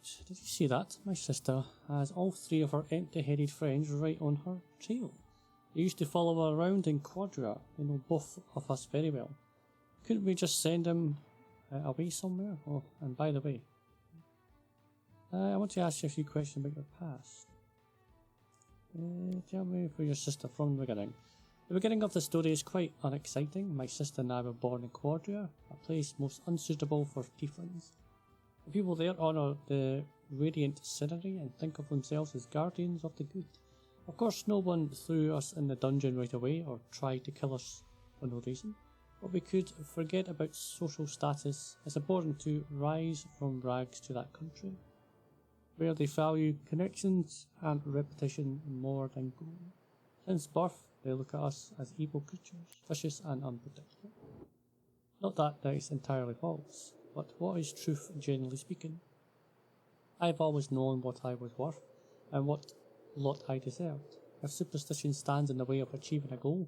out. Did you see that? My sister has all 3 of her empty-headed friends right on her trail. They used to follow her around in Quadria. They know both of us very well. Couldn't we just send them away somewhere? Oh, and by the way, I want to ask you a few questions about your past. Tell me for your sister from the beginning. The beginning of the story is quite unexciting. My sister and I were born in Quadria, a place most unsuitable for tieflings. The people there honour the radiant scenery and think of themselves as guardians of the good. Of course, no one threw us in the dungeon right away or tried to kill us for no reason, but we could forget about social status. It's important to rise from rags to that country, where they value connections and repetition more than gold. Since birth, they look at us as evil creatures, vicious and unpredictable. Not that that is entirely false, but what is truth generally speaking? I've always known what I was worth, and what lot I deserved. If superstition stands in the way of achieving a goal,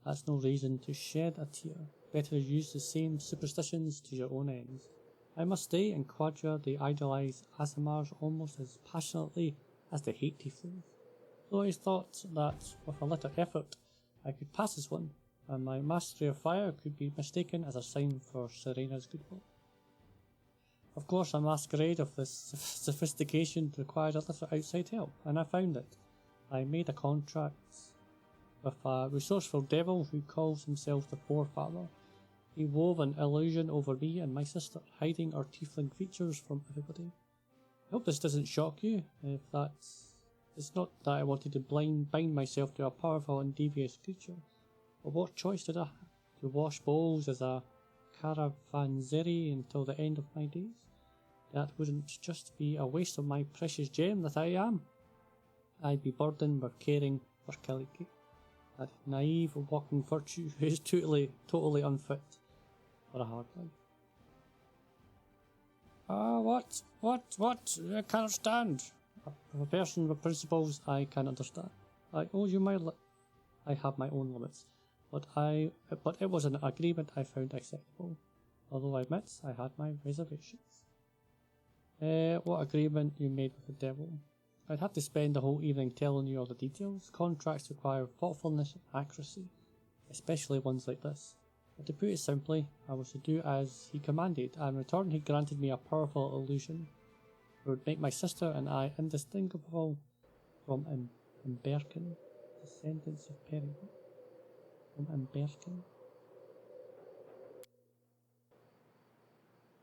that's no reason to shed a tear. Better use the same superstitions to your own ends. I must say, in Quadria they idolise Aasimars almost as passionately as they hate tieflings. Though I thought that with a little effort I could pass this one, and my mastery of fire could be mistaken as a sign for Serena's goodwill. Of course, a masquerade of this sophistication required a little outside help, and I found it. I made a contract with a resourceful devil who calls himself the Forefather. He wove an illusion over me and my sister, hiding our tiefling features from everybody. I hope this doesn't shock you. It's not that I wanted to bind myself to a powerful and devious creature, but what choice did I have? To wash bowls as a caravanserai until the end of my days? That wouldn't just be a waste of my precious gem that I am. I'd be burdened with caring for Killicky, that naive walking virtue who is totally unfit for a hard life. What? I can't stand. A person with principles I can understand. I owe you I have my own limits, but it was an agreement I found acceptable, although I admit I had my reservations. What agreement you made with the devil? I'd have to spend the whole evening telling you all the details. Contracts require thoughtfulness and accuracy, especially ones like this. But to put it simply, I was to do as he commanded, and in return he granted me a powerful illusion that would make my sister and I indistinguishable from Emberkin, descendants of Perry. From Emberkin.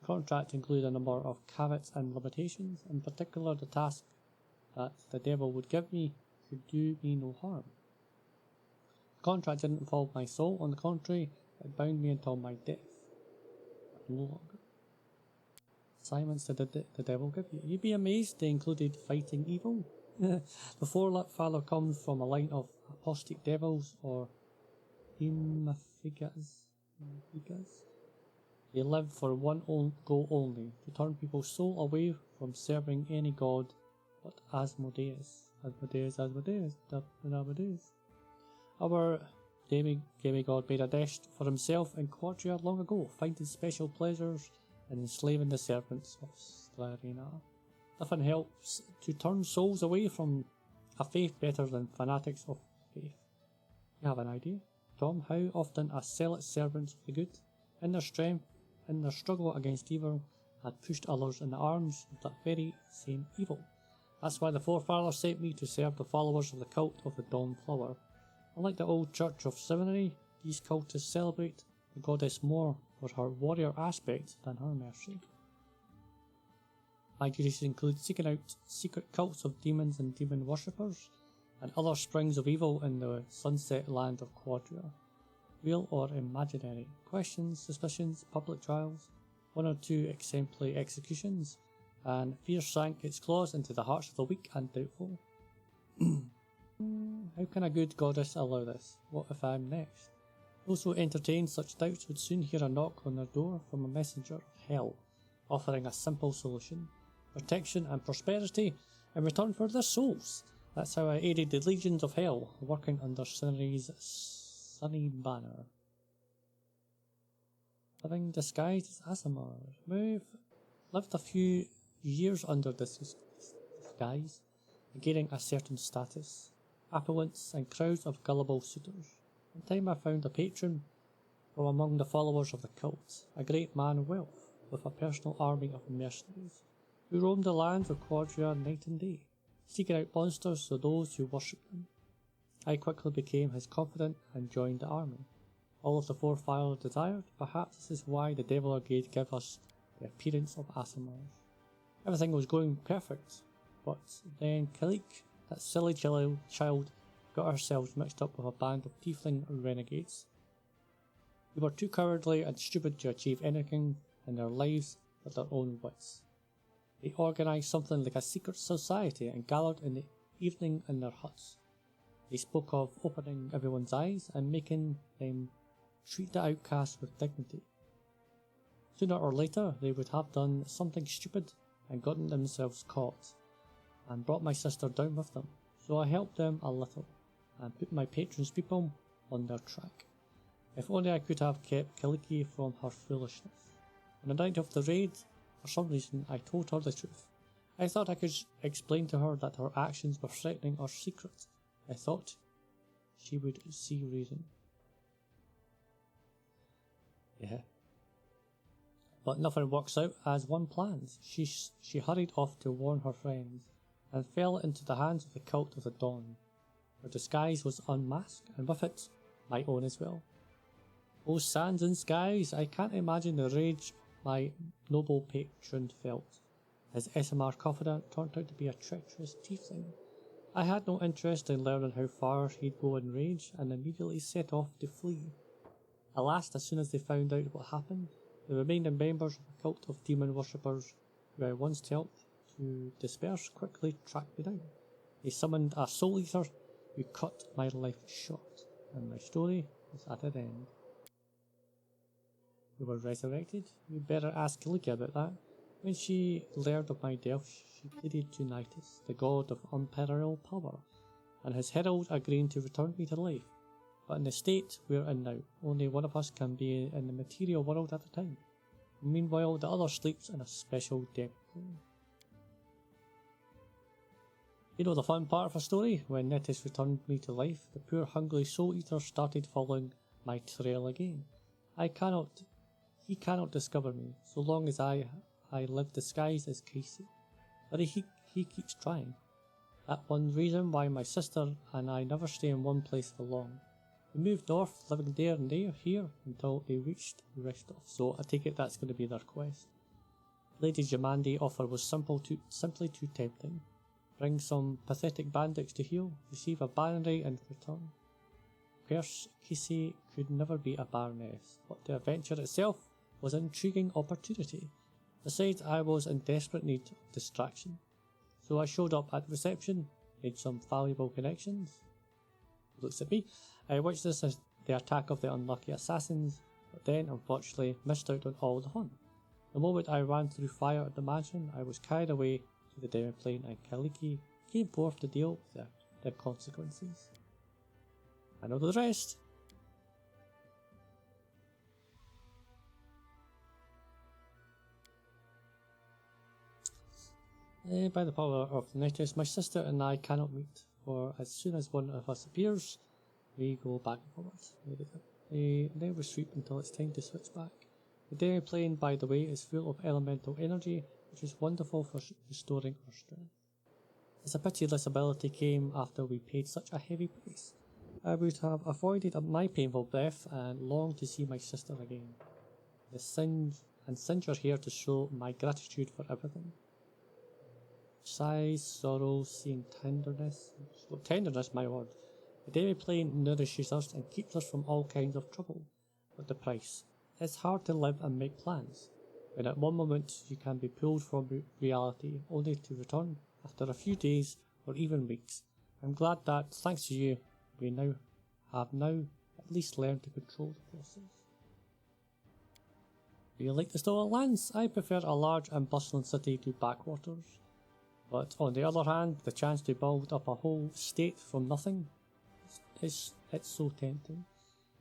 The contract included a number of caveats and limitations, in particular the task that the devil would give me could do me no harm. The contract didn't involve my soul, on the contrary, it bound me until my death. But no longer. Assignments did the devil give you? You'd be amazed they included fighting evil. The Forefather comes from a line of apostate devils, or Imafigas. They live for one goal only, to turn people's soul away from serving any god but Asmodeus. Our demigod made a dash for himself in Quadria long ago, finding special pleasures in enslaving the servants of Slarena. Nothing helps to turn souls away from a faith better than fanatics of faith. You have an idea, Tom, how often a zealot servants of the good, in their strength, in their struggle against evil, had pushed others in the arms of that very same evil. That's why the Forefather sent me to serve the followers of the cult of the Dawn Flower. Unlike the old Church of Seminary, these cultists celebrate the goddess more for her warrior aspect than her mercy. My duties include seeking out secret cults of demons and demon worshippers, and other springs of evil in the sunset land of Quadria. Real or imaginary? Questions, suspicions, public trials, 1 or 2 exemplary executions, and fear sank its claws into the hearts of the weak and doubtful. How can a good goddess allow this? What if I'm next? Those who entertain such doubts would soon hear a knock on their door from a messenger of hell, offering a simple solution: protection and prosperity in return for their souls. That's how I aided the legions of hell, working under Sinri's sunny banner. Living disguised as Aasimar. We've lived a few years under this disguise, gaining a certain status, affluence, and crowds of gullible suitors. In time I found a patron from among the followers of the cult, a great man of wealth, with a personal army of mercenaries, who roamed the lands of Quadria night and day, seeking out monsters to those who worshipped them. I quickly became his confidant and joined the army. All of the forefathers desired, perhaps this is why the Devil Brigade gave us the appearance of Asimars. Everything was going perfect, but then Kalik, that silly child, got ourselves mixed up with a band of tiefling renegades. We were too cowardly and stupid to achieve anything in their lives with their own wits. They organised something like a secret society and gathered in the evening in their huts. They spoke of opening everyone's eyes and making them treat the outcast with dignity. Sooner or later they would have done something stupid and gotten themselves caught, and brought my sister down with them, so I helped them a little, and put my patron's people on their track. If only I could have kept Kaliki from her foolishness. On the night of the raid, for some reason I told her the truth. I thought I could explain to her that her actions were threatening our secret. I thought she would see reason. Yeah. But nothing works out as one plans. She hurried off to warn her friends, and fell into the hands of the cult of the dawn. Her disguise was unmasked, and with it, my own as well. Oh sands and skies, I can't imagine the rage my noble patron felt. His SMR confidant turned out to be a treacherous tiefling. I had no interest in learning how far he'd go in rage, and immediately set off to flee. Alas, as soon as they found out what happened, the remaining members of the cult of demon worshippers who I once helped to disperse quickly tracked me down. They summoned a soul eater who cut my life short, and my story was at an end. We were resurrected. You'd better ask Kalika about that. When she learned of my death, she pleaded to Nidus, the god of unparalleled power, and his herald agreeing to return me to life. But in the state we're in now, only one of us can be in the material world at a time. Meanwhile, the other sleeps in a special depth room. You know the fun part of the story? When Nidus returned me to life, the poor hungry soul eater started following my trail again. He cannot discover me, so long as I live disguised as Casey. But he keeps trying. That's one reason why my sister and I never stay in one place for long. We moved north, living there and here, until they reached Restov, so I take it that's going to be their quest. Lady Jamandi offer was simply too tempting. Bring some pathetic bandits to heal, receive a barony in return. Curse Casey could never be a baroness, but the adventure itself was an intriguing opportunity. Besides, I was in desperate need of distraction, so I showed up at reception, made some valuable connections. Looks at me. I watched this as the attack of the unlucky assassins, but then unfortunately missed out on all the fun. The moment I ran through fire at the mansion, I was carried away to the demi plane, and Kaliki came forth to deal with the consequences. I know the rest. By the power of the Nidus, my sister and I cannot meet, for as soon as one of us appears, we go back and forward. They never sweep until it's time to switch back. The demi plane, by the way, is full of elemental energy, which is wonderful for restoring our strength. It's a pity this ability came after we paid such a heavy price. I would have avoided my painful death and longed to see my sister again. The Singe are here to show my gratitude for everything. Sighs, sorrow, seeing tenderness. Tenderness, my lord. The demi plane nourishes us and keeps us from all kinds of trouble. But the price. It's hard to live and make plans, when at one moment you can be pulled from reality only to return after a few days or even weeks. I'm glad that, thanks to you, we have at least learned to control the process. Do you like the stolen lands? I prefer a large and bustling city to backwaters. But on the other hand, the chance to build up a whole state from nothing, it's so tempting.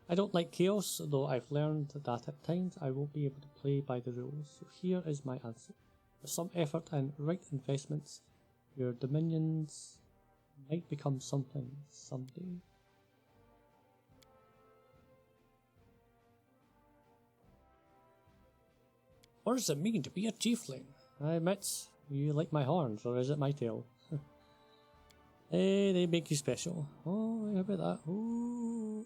I don't like chaos, though I've learned that at times I won't be able to play by the rules, so here is my answer. With some effort and right investments, your dominions might become something someday. What does it mean to be a tiefling? I admit, you like my horns, or is it my tail? Hey, they make you special. Oh, how about that? Oh.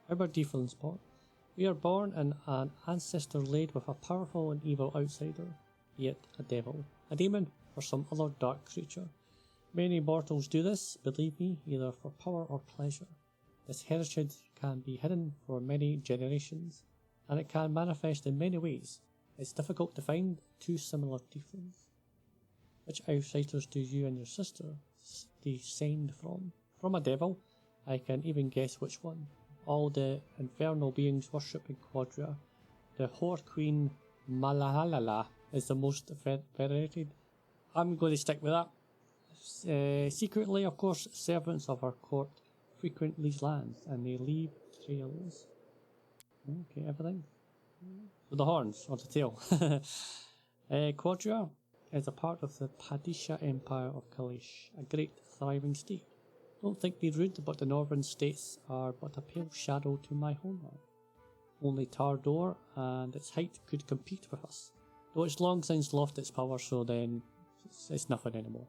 How about tieflings, Spot? We are born in an ancestor laid with a powerful and evil outsider, be it a devil, a demon, or some other dark creature. Many mortals do this, believe me, either for power or pleasure. This heritage can be hidden for many generations, and it can manifest in many ways. It's difficult to find two similar tieflings. Which outsiders do you and your sister descend from? From a devil? I can even guess which one. All the infernal beings worship in Quadria. The Whore Queen Malahalala is the most venerated. I'm going to stick with that. Secretly, of course, servants of our court frequent these lands, and they leave trails. Okay, everything. So the horns, or the tail. Quadria is a part of the Padisha Empire of Kalish, a great thriving state. Don't think me rude, but the northern states are but a pale shadow to my homeland. Only Tardor and its height could compete with us, though it's long since lost its power, so then it's nothing anymore.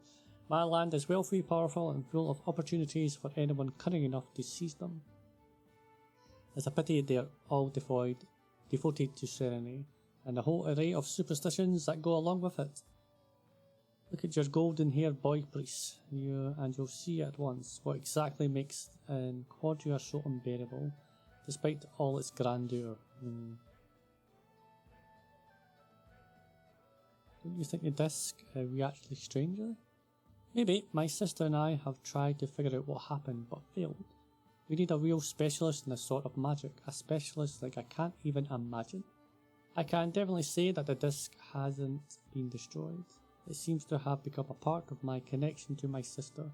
My land is wealthy, powerful, and full of opportunities for anyone cunning enough to seize them. It's a pity they're all devoted to ceremony, and the whole array of superstitions that go along with it. Look at your golden-haired boy priest, and you'll see at once what exactly makes Quadria so unbearable, despite all its grandeur. Don't you think the disc we actually stranger? Maybe. My sister and I have tried to figure out what happened, but failed. We need a real specialist in this sort of magic, a specialist like I can't even imagine. I can definitely say that the disc hasn't been destroyed. It seems to have become a part of my connection to my sister,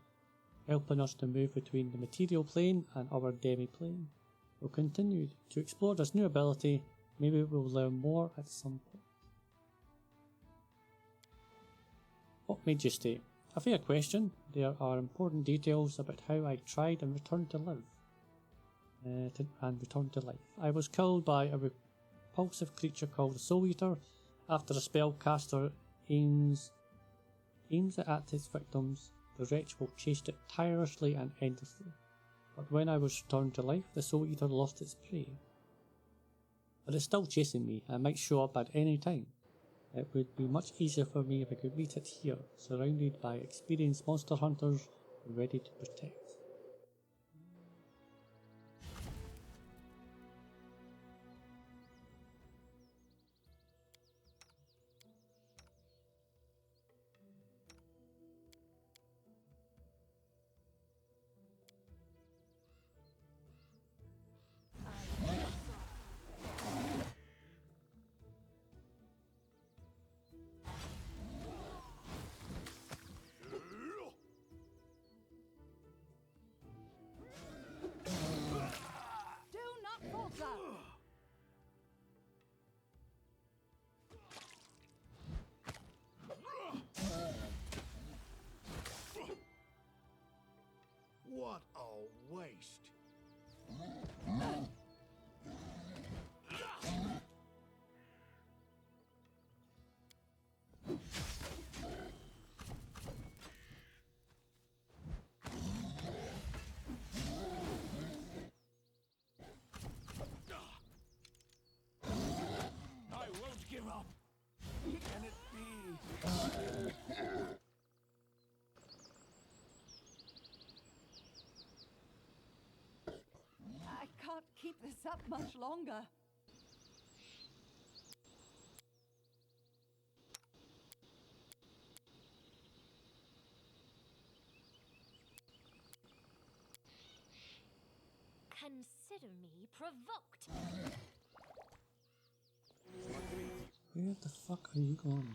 helping us to move between the material plane and our demi-plane. We'll continue to explore this new ability. Maybe we'll learn more at some point. What made you stay? A fair question. There are important details about how I tried and returned to live. I was killed by a repulsive creature called the Soul Eater after a spellcaster aims it at its victims. The wretch will chase it tirelessly and endlessly. But when I was returned to life, the Soul Eater lost its prey. But it's still chasing me and might show up at any time. It would be much easier for me if I could meet it here, surrounded by experienced monster hunters ready to protect. What a waste! I won't give up. Can it be? I can't keep this up much longer. Consider me provoked. Where the fuck are you going?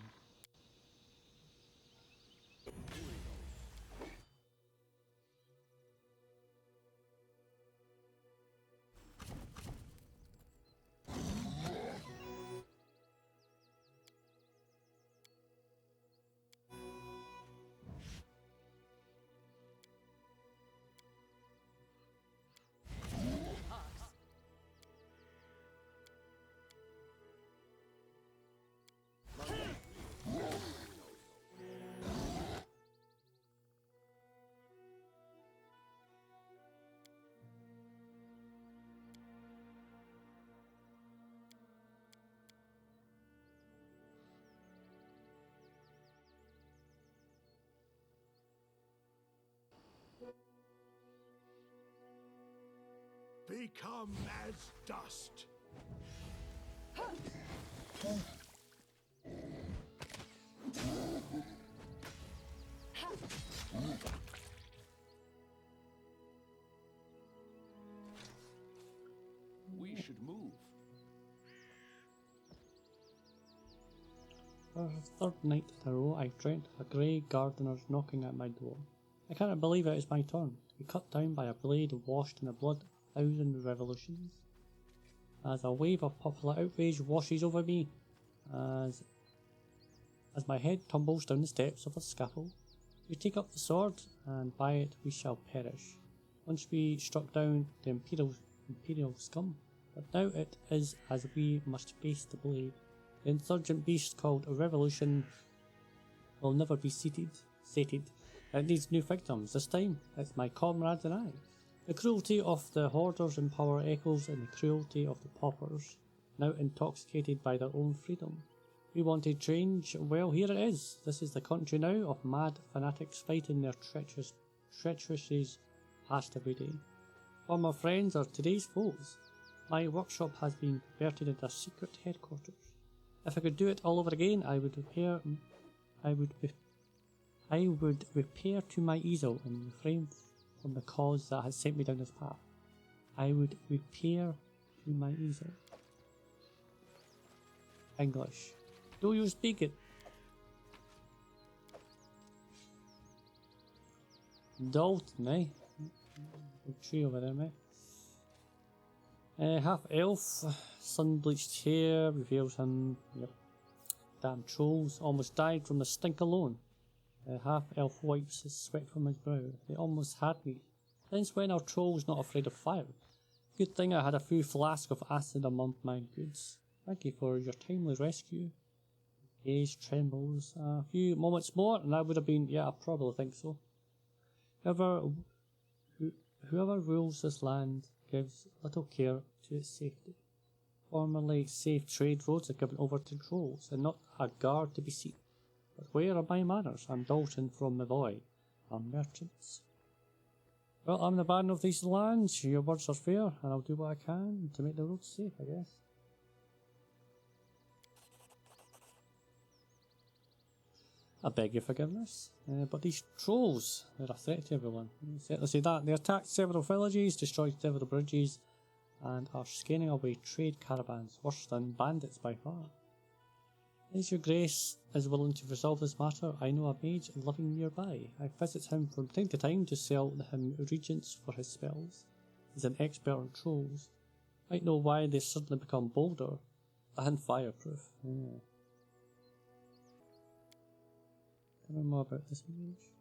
become as dust. We should move. For the third night in a row, I dreamt a grey gardener knocking at my door. I cannot believe it is my turn to be cut down by a blade washed in the blood of 1,000 revolutions. As a wave of popular outrage washes over me, as my head tumbles down the steps of the scaffold, we take up the sword, and by it we shall perish. Once we struck down the imperial scum, but now it is as we must face the blade. The insurgent beast called a revolution will never be sated. It needs new victims. This time, it's my comrades and I. The cruelty of the hoarders in power echoes in the cruelty of the paupers, now intoxicated by their own freedom. We wanted change. Well, here it is. This is the country now of mad fanatics fighting their treacheries past every day. Former friends are today's foes. My workshop has been converted into a secret headquarters. If I could do it all over again, I would repair to my easel and refrain from the cause that has sent me down this path. I would repair to my easel. English. Do you speak it? Dalton, eh? Good tree over there, mate. Half elf, sun bleached hair reveals him. Yep. Damn trolls almost died from the stink alone. Half elf wipes his sweat from his brow. They almost had me. Since when are trolls not afraid of fire? Good thing I had a few flasks of acid among my goods. Thank you for your timely rescue. Gaze trembles. A few moments more and I would have been, yeah, I probably think so. Whoever rules this land gives little care to its safety. Formerly safe trade roads are given over to trolls, and not a guard to be seen. But where are my manners? I'm Dalton from Mavoy. I'm merchants. Well, I'm the baron of these lands. Your words are fair, and I'll do what I can to make the roads safe, I guess. I beg your forgiveness, but these trolls, they're a threat to everyone. Certainly say that. They attacked several villages, destroyed several bridges, and are scaring away trade caravans, worse than bandits by far. As your grace is willing to resolve this matter, I know a mage living nearby. I visit him from time to time to sell him regents for his spells. He's an expert on trolls. Might know why they've suddenly become bolder and fireproof. Yeah. Tell me more about this mage.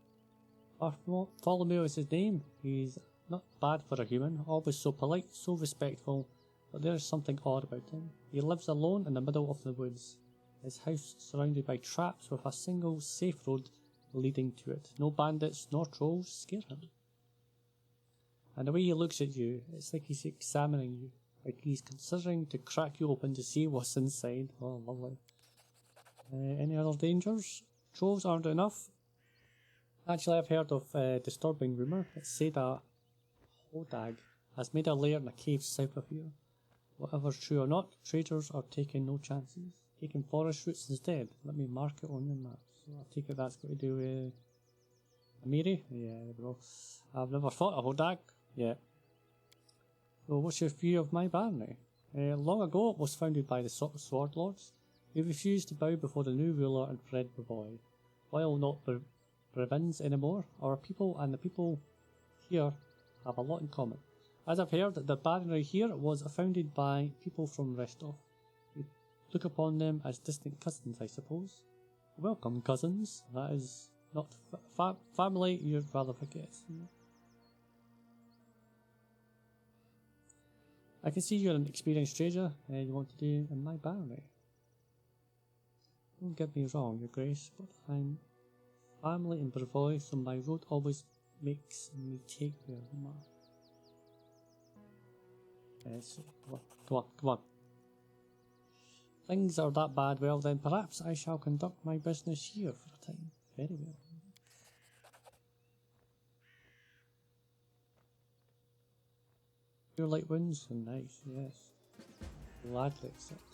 Bartholomew is his name. He's not bad for a human, always so polite, so respectful, but there is something odd about him. He lives alone in the middle of the woods. His house surrounded by traps with a single safe road leading to it. No bandits nor trolls scare him. And the way he looks at you, it's like he's examining you, like he's considering to crack you open to see what's inside. Oh, lovely. Any other dangers? Trolls aren't enough. Actually, I've heard of a disturbing rumour. It's said a hodag has made a lair in a cave south of here. Whatever's true or not, traders are taking no chances. Taking forest routes instead. Let me mark it on your map. So I take it that's got to do with Amiri? Yeah, there we go. I've never fought a hodag yet. So what's your view of my barony? Long ago it was founded by the Sword Lords. They refused to bow before the new ruler and fled Bravoy. While not Brevins anymore, our people and the people here have a lot in common. As I've heard, the barony here was founded by people from Restov. We look upon them as distant cousins, I suppose. Welcome, cousins. That is not family you'd rather forget. I can see you're an experienced trader and you want to do in my barony. Don't get me wrong, your grace, but I'm family in Bravoy, so my road always makes me take where I'm at. So, come on. Things are that bad, well then perhaps I shall conduct my business here for a time. Very well. Your light wounds? Nice, yes. Gladly accept.